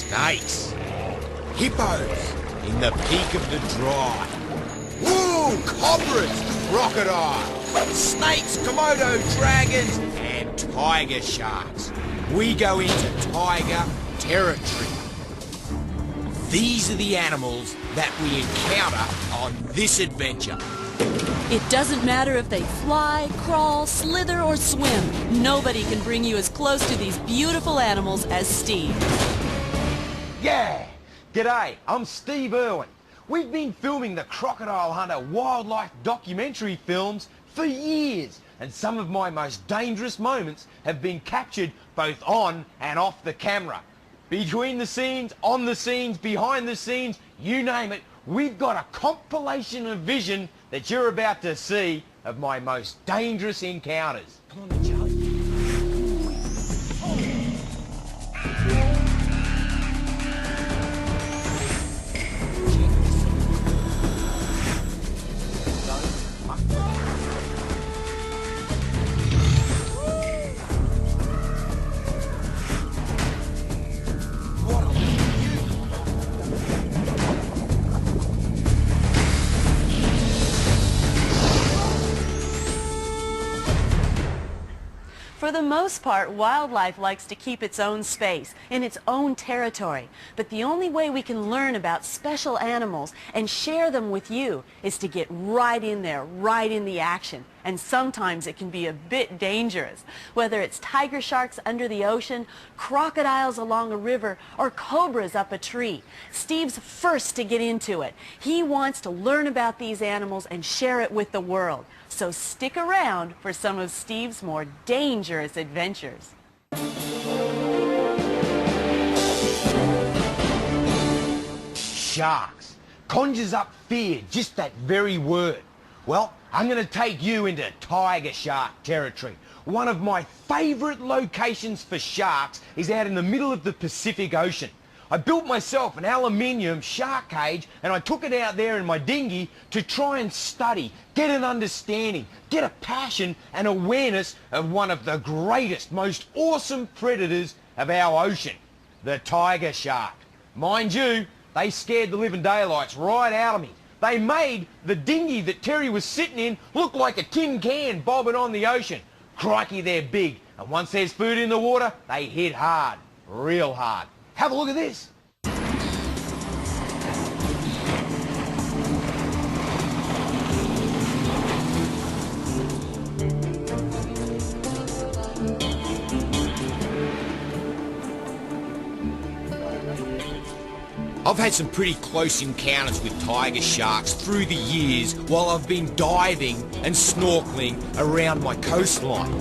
Snakes. Hippos in the peak of the dry. Woo! Cobras, crocodile, snakes, Komodo dragons, and tiger sharks. We go into tiger territory. These are the animals that we encounter on this adventure. It doesn't matter if they fly, crawl, slither, or swim. Nobody can bring you as close to these beautiful animals as Steve. Yeah! G'day, I'm Steve Irwin. We've been filming the Crocodile Hunter wildlife documentary films for years, and some of my most dangerous moments have been captured both on and off the camera. Between the scenes, on the scenes, behind the scenes, you name it, we've got a compilation of vision that you're about to see of my most dangerous encounters. Come on then, Charlie. For the most part, wildlife likes to keep its own space, in its own territory. But the only way we can learn about special animals and share them with you is to get right in there, right in the action. And sometimes it can be a bit dangerous. Whether it's tiger sharks under the ocean, crocodiles along a river, or cobras up a tree, Steve's first to get into it. He wants to learn about these animals and share it with the world. So stick around for some of Steve's more dangerous adventures. Sharks. Conjures up fear, just that very word. Well, I'm going to take you into tiger shark territory. One of my favourite locations for sharks is out in the middle of the Pacific Ocean. I built myself an aluminium shark cage and I took it out there in my dinghy to try and study, get an understanding, get a passion and awareness of one of the greatest, most awesome predators of our ocean, the tiger shark. Mind you, they scared the living daylights right out of me. They made the dinghy that Terry was sitting in look like a tin can bobbing on the ocean. Crikey, they're big, and once there's food in the water, they hit hard, real hard. Have a look at this. I've had some pretty close encounters with tiger sharks through the years while I've been diving and snorkeling around my coastline.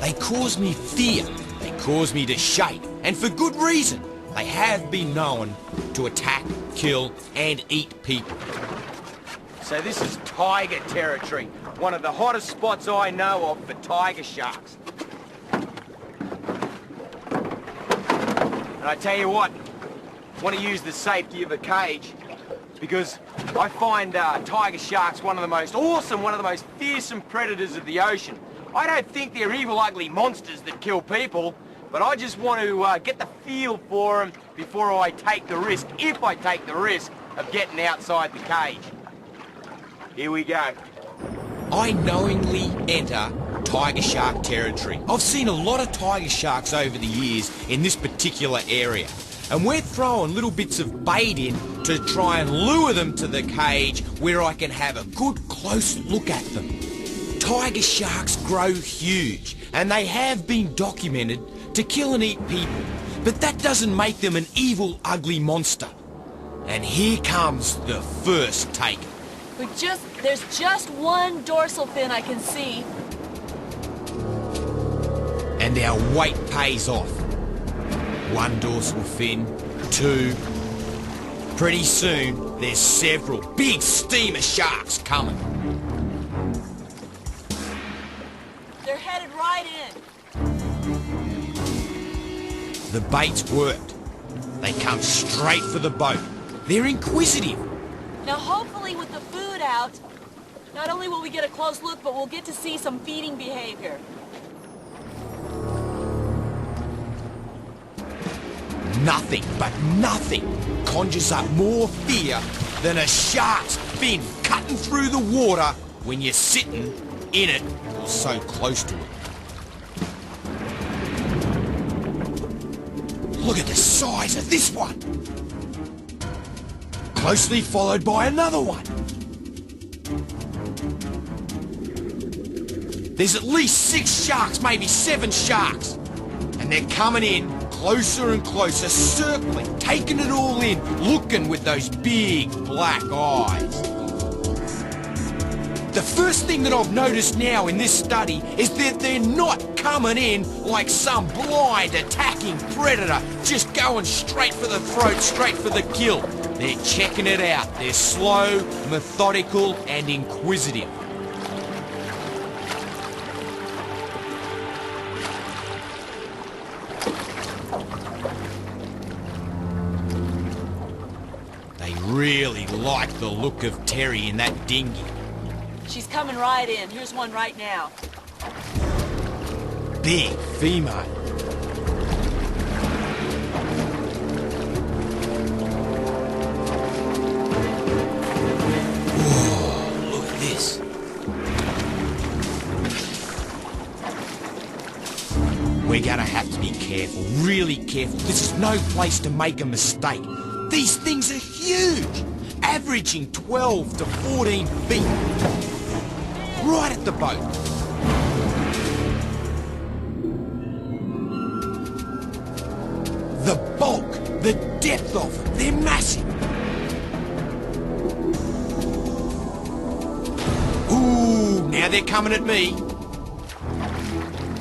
They cause me fear, they cause me to shake, and for good reason. They have been known to attack, kill, and eat people. So this is tiger territory, one of the hottest spots I know of for tiger sharks. And I tell you what, I want to use the safety of a cage because I find tiger sharks one of the most awesome, one of the most fearsome predators of the ocean. I don't think they're evil, ugly monsters that kill people, but I just want to get the feel for them before I take the risk, if I take the risk, of getting outside the cage. Here we go. I knowingly enter tiger shark territory. I've seen a lot of tiger sharks over the years in this particular area, and we're throwing little bits of bait in to try and lure them to the cage where I can have a good close look at them. Tiger sharks grow huge, and they have been documented to kill and eat people, but that doesn't make them an evil, ugly monster. And here comes the first take. There's just one dorsal fin I can see. And our weight pays off. One dorsal fin, two. Pretty soon, there's several big steamer sharks coming. They're headed right in. The bait's worked. They come straight for the boat. They're inquisitive. Now hopefully with the food out, not only will we get a close look, but we'll get to see some feeding behavior. Nothing, but nothing conjures up more fear than a shark's fin cutting through the water when you're sitting in it or so close to it. Look at the size of this one! Closely followed by another one. There's at least 6 sharks, maybe 7 sharks. And they're coming in closer and closer, circling, taking it all in, looking with those big black eyes. The first thing that I've noticed now in this study is that they're not coming in like some blind attacking predator, just going straight for the throat, straight for the kill. They're checking it out. They're slow, methodical, and inquisitive. They really like the look of Terry in that dinghy. She's coming right in. Here's one right now. Big female. Whoa, look at this. We're gonna have to be careful, really careful. This is no place to make a mistake. These things are huge, averaging 12 to 14 feet. Right at the boat. The bulk, the depth of them, they're massive. Ooh, now they're coming at me.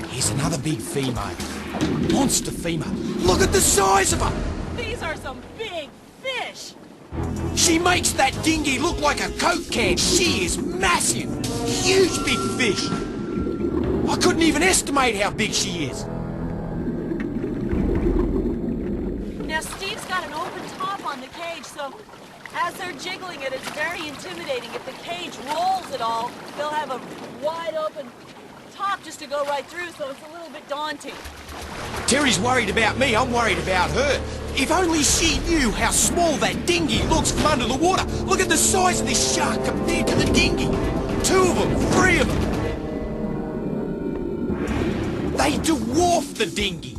Here's another big female. Monster female. Look at the size of her. These are some big fish. She makes that dinghy look like a Coke can. She is massive. Huge big fish. I couldn't even estimate how big she is. Now Steve's got an open top on the cage, so as they're jiggling it, it's very intimidating. If the cage rolls at all, they'll have a wide open top just to go right through, so it's a little bit daunting. Terry's worried about me, I'm worried about her. If only she knew how small that dinghy looks from under the water. Look at the size of this shark compared to the dinghy. 2 of them, 3 of them. They dwarf the dinghy.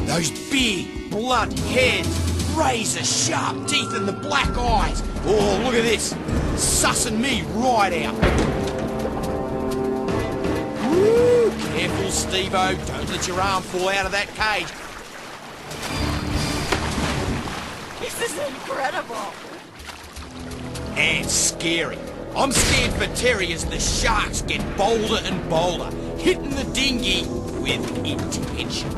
Those big, blunt heads, razor-sharp teeth and the black eyes. Oh, look at this. Sussing me right out. Woo! Careful, Steve-O. Don't let your arm fall out of that cage. This is incredible. And scary. I'm scared for Terry as the sharks get bolder and bolder, hitting the dinghy with intention.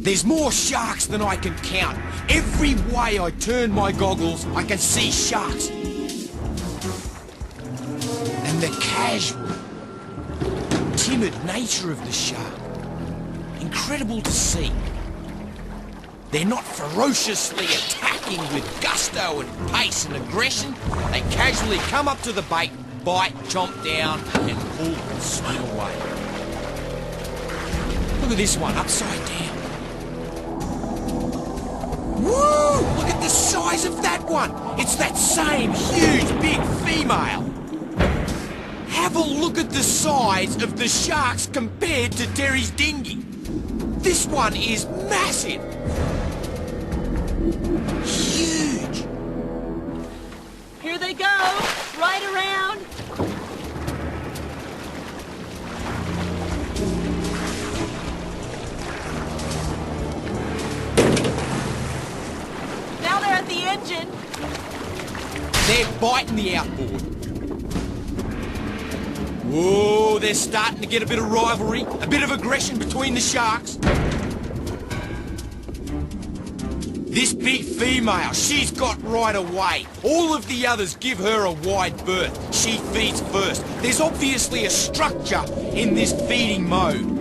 There's more sharks than I can count. Every way I turn my goggles, I can see sharks. And the casual, timid nature of the shark. Incredible to see. They're not ferociously attacking with gusto and pace and aggression. They casually come up to the bait, bite, chomp down, and pull and swim away. Look at this one, upside down. Woo! Look at the size of that one! It's that same huge big female. Have a look at the size of the sharks compared to Terry's dinghy. This one is massive. Huge. Here they go, right around. Now they're at the engine. They're biting the outboard. Whoa, they're starting to get a bit of rivalry, a bit of aggression between the sharks. This big female, she's got right away. All of the others give her a wide berth. She feeds first. There's obviously a structure in this feeding mode.